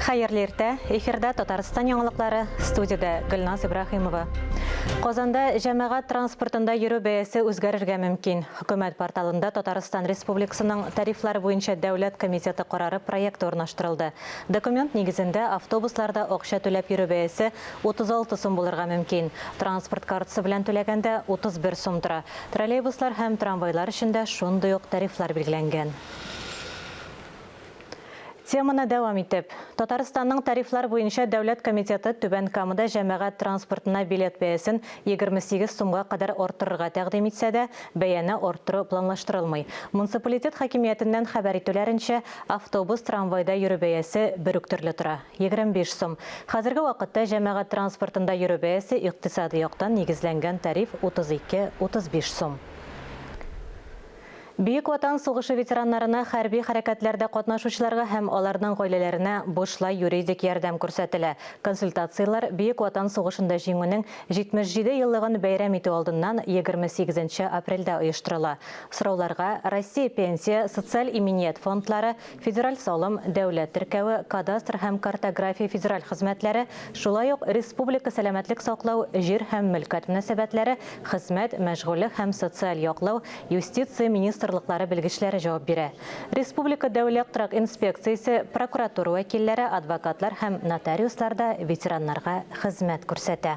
Хайырлы иртә, эфирда Татарстан яңалыклары, студияда Гөлназ Ибрахимова. Казанда җәмәгать транспортында йөрү бәясе үзгәрергә мөмкин. Хөкүмәт порталында Татарстан Республикасының тарифлар буенча дәүләт комитеты карары проекты урнаштырылды. Документ нигезендә автобусларда акча түләп йөрү бәясе 36 сум булырга мөмкин. Транспорт картасы белән түләгәндә 31 сум тора. Троллейбуслар һәм трамвайлар өчен дә шундый ук тарифлар билгеләнгән. Теманы дәвам итеп, Татарстанның тарифлар буенча дәүләт комитеты Түбән Камада җәмәгать транспортына билет бәясен 28 сумга кадәр арттырырга тәкъдим итсә дә, бәяне арттыру планлаштырылмый. Муниципалитет хакимиятеннән хәбәр итүләренчә, автобус, трамвайда йөрү бәясе бер үк төрле тора, 25 сум. Хәзерге вакытта җәмәгать транспортында йөрү бәясе икътисади яктан нигезләнгән тариф 32-35 сум. Бөек Ватан сугышы ветераннарына хәрби хәрәкәтләрдә катнашучыларга һәм аларның гаиләләренә бушлай юридик ярдәм күрсәтелә. Консультациялар Бөек Ватан сугышында җиңүнең 77 еллыгын бәйрәм итү алдыннан 28 апрельдә оештырыла. Сорауларга Россия пенсия, социаль иминiyet фондлары, федераль салым, дәүләт теркәве, кадастр һәм картография федераль хезмәтләре, шулай ук республика сәламәтлек саклау, җир һәм мөлкәт мөнәсәбәтләре, хезмәт, мәшгульлек һәм социаль яклау, юстиция министрлыклары белгечләре җавап бирә. Республика дәүләт торак инспекциясе, прокуратура вәкилләре, адвокатлар һәм нотариуслар да ветераннарга хезмәт күрсәтә.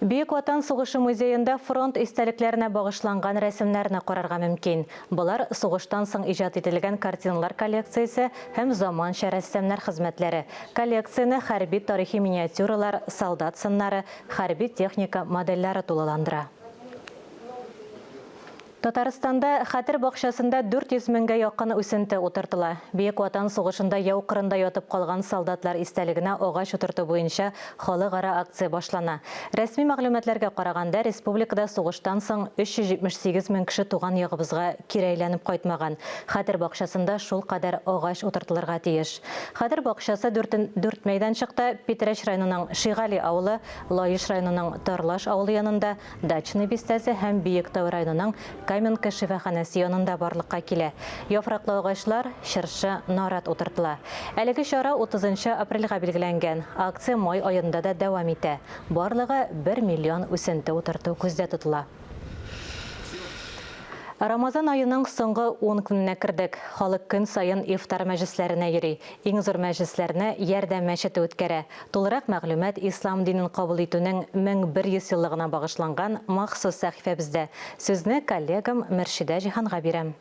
Бөек Ватан сугышы музеенда фронт истәлекләренә багышланган рәсемнәрне карарга мөмкин. Булар сугыштан соң иҗат ителгән картиналар коллекциясе һәм заманча рәссамнар хезмәтләре. Коллекцияне хәрби тарихи миниатюралар, солдат сыннары, хәрби техника модельләре тулыландыра. Татарстанда хәтер бакчасында 400 меңгә якын үсенте утыртыла. Бөек Ватан сугышында яу кырында ятып калган солдатлар истәлегенә агач утырту буенча халыкара акция башлана. Рәсми мәгълүматларга караганда, республикада сугыштан соң 378 мең кеше туган ягыбызга кире әйләнеп кайтмаган. Хәтер бакчасында шул кадәр агач утыртылырга тиеш. Хәтер бакчасы 4 мәйданчыкта Петрәч районының Шигали авылы, Лаеш районының Тарлаш авылы янында, Дачный бистәсе һәм Биектау районының Каменка шифаханәсе янында барлыкка килә. Яфраклы агачлар, шыршы, нарат утыртыла. Әлеге чара 30 апрельгә билгеләнгән. Акция май аенда да дәвам итә. Барлыгы 1 миллион үсенте утырту күздә тотыла. Рамазан айының соңгы 10 көненә кердек. Халык көн сайын ифтар мәҗлесләренә йөри. Иң зур мәҗлесләрне ярдәм мәчете үткәрә. Тулырак мәгълүмат ислам динен кабул итүнең 1100 еллыгына багышланган махсус сәхифәбездә. Сүзне коллегам Мөршидә Җиһанга бирәм.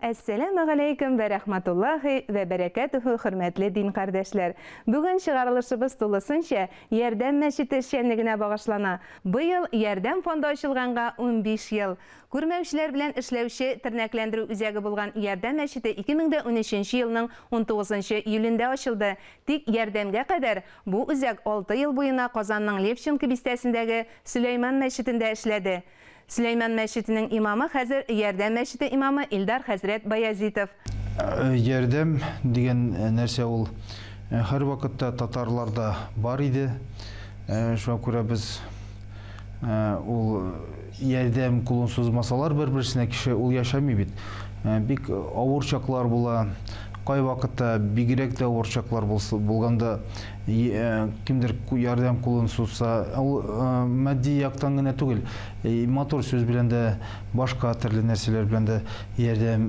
Әссәламу алейкум вә рахматуллахи вә бәрәкәтүһү, хөрмәтле дин кардәшләр. Бүген чыгарылышыбыз тулысынча ярдәм мәчете эшчәнлегенә багышлана. Быел ярдәм фонды ачылганга 15 ел. Күрмәүчеләр белән эшләүче тернәкләндерү үзәге булган ярдәм мәчете 2013 елның 19 июлендә ачылды. Тик ярдәмгә кадәр бу үзәк 6 ел буена Казанның Левченко бистәсендәге Сөләйман мәчетендә эшләде. Сөләйман мәчетенең имамы хәзер ярдәм мәчете имамы Илдар хәзрәт Баязитов. Ярдәм дигән нәрсә ул һәр вакытта татарларда бар иде. Шуңа күрә без ул ярдәм кулын сузмасалар бер-берсенә кеше ул яшамый бит. Бик авыр чаклар була. Кай вакытта бигрәк тә авыр чаклар булганда кимдер ярдәм кулын сузса, ул матди яктан гына түгел, мотор сүз белән дә башка төрле нәрсәләр белән дә ярдәм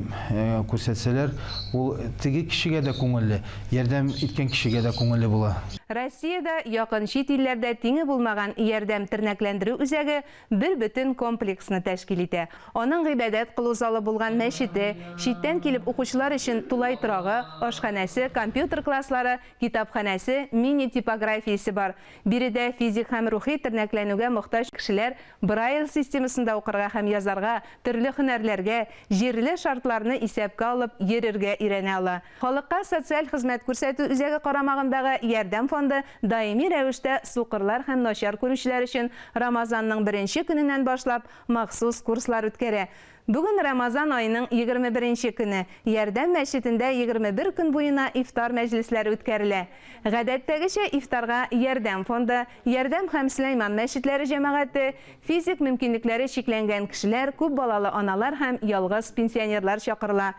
күрсәтсәләр, ул теге кешегә дә күңелле, ярдәм иткән кешегә дә күңелле була. Россиядә якын чит илләрдә тиңе булмаган ярдәм тернәкләндерү үзәге бер бөтен комплексны тәшкил итә. Аның гыйбадәт кылу залы булган мәчете, читтән килеп укучылар өчен тулай торагы, ашханәсе, компьютер класслары, китапханәсе, мини-типографиясе бар. Биредә физик һәм рухи тернәкләнүгә мохтаҗ кешеләр Braille системасында укырга һәм язарга, төрле һөнәрләргә, җирле шартларны исәпкә алып йөрергә өйрәнә ала. Халыкка социаль хезмәт күрсәтү үзәге карамагындагы ярдәм фонды даими рәвештә сукырлар һәм начар күрүчеләр өчен Рамазанның 1 көненнән башлап махсус курслар үткәрә. Бүген Рамазан айының 21 көне Ярдәм мәчетендә 21 көн буена ифтар мәҗлесләре үткәрелә. Гадәттәгечә ифтарга Ярдәм фонды, Ярдәм һәм Сөләйман мәчетләре җәмәгате, физик мөмкинлекләре чикләнгән кешеләр, күп балалы аналар һәм ялгыз пенсионерлар чакырыла.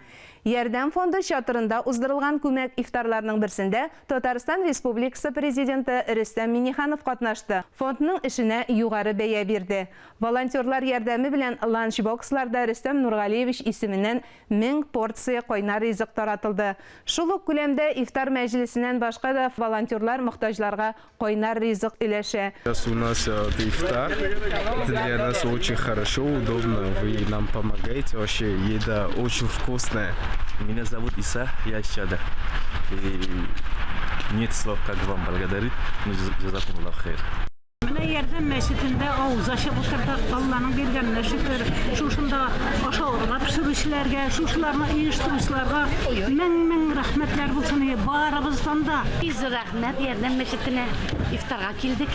Ярдәм фонды чатырында уздырылган күмәк ифтарларының берсендә Татарстан Республикасы президенты Рөстәм Миңнеханов катнашты. Фондның эшенә югары бәя бирде. Волонтерлар ярдәме белән ланчбоксларда Рөстәм Нургалиевич исеменнән 1000 порция кайнар ризык таратылды. Шул ук күләмдә ифтар мәҗлесеннән башка да волонтерлар мохтаҗларга кайнар ризык өләшә. У нас ифтар. Для нас очень хорошо, удобно. Вы нам помогаете. Вообще еда очень вкусная. Меня зовут Иса, я из Чада. И нет слов, как вам благодарить. Джазакумуллаху хайр. Ярдәм мәчетендә авыз ачып утырдык, Алланың биргәненә шөкер. Шушында ашауга пешерүчеләргә, шушыларны оештыручыларга мең рәхмәтләр булсын барыбыздан да. Biz рәхмәт Ярдәм мәчетенә ифтарга килдек.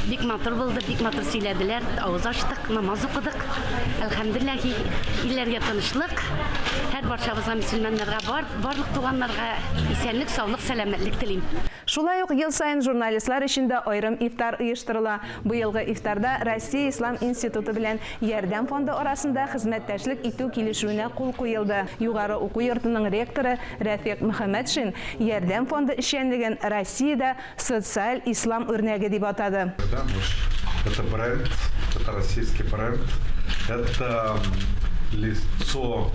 Бик матур булды, бик матур сөйләделәр. Авыз ачтык, намаз укыдык. Әлхәмдүлилләһи, илләргә тынычлык. Һәр барчабызга мөселманнарга барлык туганнарга исәнлек, саулык, сәламәтлек телим. Шулай ук ел сайын журналистлар өчен дә аерым ифтар оештырыла. Быелгы ифтарда Россия Ислам институты белән Ярдәм фонды арасында хезмәттәшлек итү килешүенә кул куелды. Югары уку йортының ректоры Рәфик Мөхәммәтшин Ярдәм фонды эшчәнлеген Россиядә социаль ислам үрнәге дип атады. Это бренд, это российский бренд, это лицо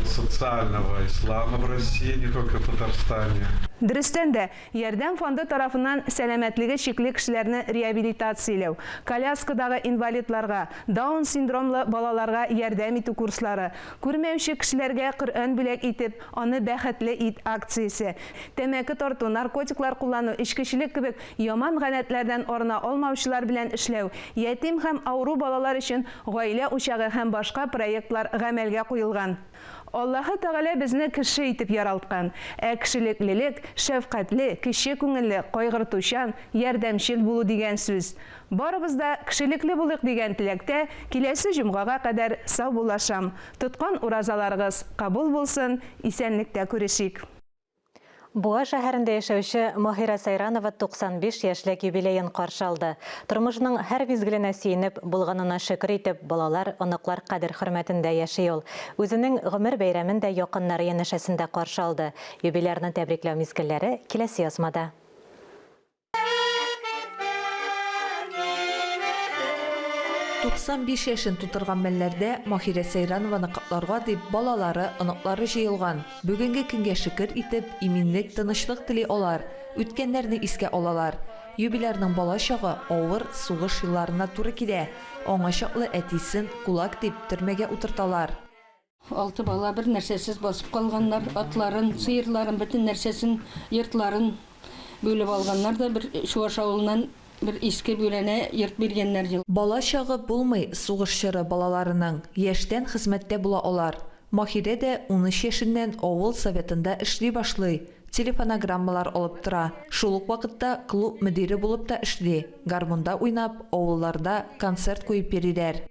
социального ислама в России, не только в Татарстане. Дөрестән дә, Ярдәм фонды тарафыннан сәламәтлеге чикле кешеләрне реабилитацияләү, коляскадагы инвалидларга, Даун синдромлы балаларга ярдәм итү курслары, күрмәүче кешеләргә Коръән бүләк итеп, аны бәхетле ит акциясе, тәмәке тарту, наркотиклар куллану, эчкечелек кебек яман гадәтләрдән арына алмаучылар белән эшләү, ятим һәм авыру балалар өчен гаилә учагы һәм башка проектлар гамәлгә куелган. Аллаһы Тәгалә безне кеше итеп яралткан. Кешелеклелек, шәфкатьле, кече күңелле, кайгыртучан, ярдәмчел булу дигән сүз. Барыбыз да кешелекле булыйк дигән теләктә киләсе җомгага кадәр сау булашам. Тоткан уразаларыгыз кабул булсын, исәнлектә күрешик. Буа шәһәрендә яшәүче Маһира Сайранова 95 яшьлек юбилейын каршы алды. Тормышның һәр мизгеленә сөенеп, булганына шөкер итеп, балалар, оныклар кадер-хөрмәтендә яши ул. Үзенең гомер бәйрәмен дә якыннары янәшәсендә каршы алды. Юбилейны тәбрикләү мизгелләре киләсе язмада. 95 яшын тутырган мәлләрдә Маһира Сайранованы котларга дип балалары, оныклары җыелган. Бүгенге көнгә шөкер итеп, иминлек, тынычлык тили алар, үткәннәрне искә алалар. Юбилейның бала чагы авыр сугыш елларына туры килә. Аңа чаклы әтисен кулак дип төрмәгә утырталар. 6 бала бер нәрсәсез басып калганнар, атларын, сыерларын, бөтен нәрсәсен, йортларын бүлеп алганнар да бер Шуаш авылыннан bir иске бүләнә йорт биргәннәр ел. Бала чагы булмый сугыш чоры балаларының. Яшьтән хезмәттә була алар. Маһирә дә 13 яшеннән авыл советында эшли башлый. Телефонограммалар алып тора. Шул ук вакытта клуб мөдире булып та эшли. Гармунда уйнап, авылларда концерт куеп бириләр.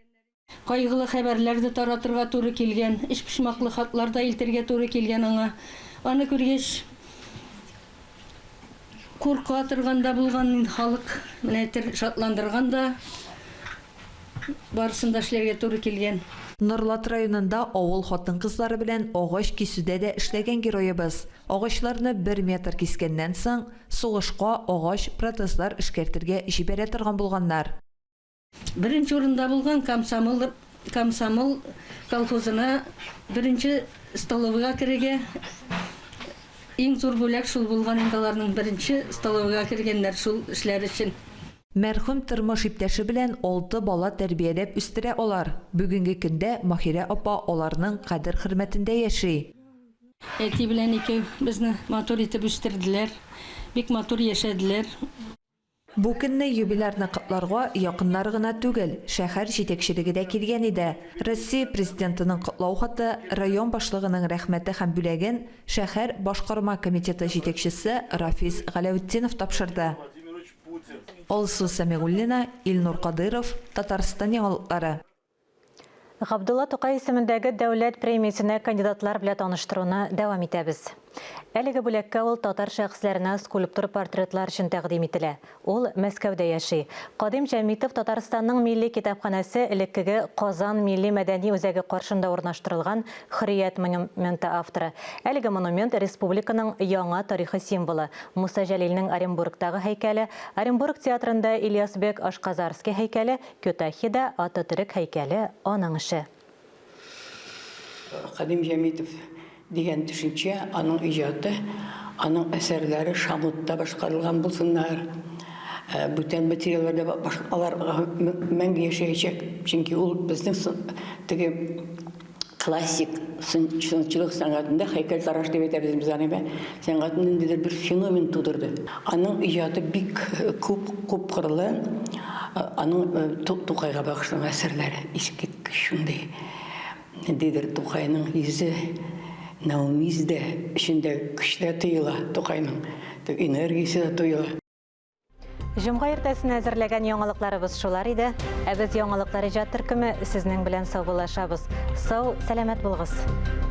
Кайгылы хәбәрләрне таратырга туры килгән, иш пишмаклы хатлар да илтергә туры килгән аңа. Аны күргәч Курка торганда булган халык менә шатландырганда барсын да эшләргә туры килгән. Норлат районында авыл хатын-кызлары белән агач кисүдә дә эшләгән героебыз. Агачларны 1 метр кискәннән соң сугышка агач протезлар эшкәртергә җибәрә торган булганнар. Беренче урында булган комсомол колхозына беренче столовыйга керергә иң зур бүләк шул булган инде беренче столовыйга кергәннәр шул эшләр өчен. Мәрхүм тормыш иптәше белән 6 бала тәрбияләп үстерә алар. Бүгенге көндә Маһирә апа аларның кадер хөрмәтендә яши. Әти белән икәү безне матур итеп үстерделәр, бик матур яшәделәр. Бу көнне юбилейны котларга якыннары гына түгел, шәһәр җитәкчелеге дә килгән иде. Россия президентының котлау хаты, район башлыгының рәхмәте һәм бүләген шәһәр башкарма комитеты җитәкчесе Рафис Галәветдинов тапшырды. Алсу Самигуллина, Илнур Кадыров, Татарстан яңалыклары. Габдулла Тукай исемендәге дәүләт премиясенә кандидатлар белән таныштыруны дәвам итәбез. Әлеге бүләккә ул татар шәхесләренә скульптур портретлар өчен тәкъдим ителә. Ул Мәскәүдә яши. Кадим Җәмитов Татарстанның милли китапханәсе элеккеге Казан милли мәдәни үзәге каршында урнаштырылган Хөррият монументы авторы. Әлеге монумент республиканың яңа тарихи символы. Муса Җәлилнең Оренбургтагы һәйкәле, Оренбург театрында Ильясбек Ашказарский һәйкәле, Кютахида Ататүрек һәйкәле аның ише. Кадим Җәмитов дигән төшенчә, аның иҗаты, аның әсәрләре шамутта башкарылган булсыннар. Бүтән материалларда алар мәңге яшәячәк, чөнки ул безнең теге классик сынчылык сәнгатендә һәйкәл тараш дип әйтәбез без аны, сәнгатның ниндидер бер феномен тудырды. Аның иҗаты бик күп кырлы, аның Тукайга багышланган әсәрләре искиткеч шундый. Ниндидер Тукайның йөзе Наумизде içinde көчле тоела, Тукайның энергиясе тоела. Җомга иртәсенә әзерләгән яңалыкларыбыз шулар иде. Ә без яңалыклар иҗат төркеме сезнең белән саубуллашабыз. Сау, сәламәт булыгыз.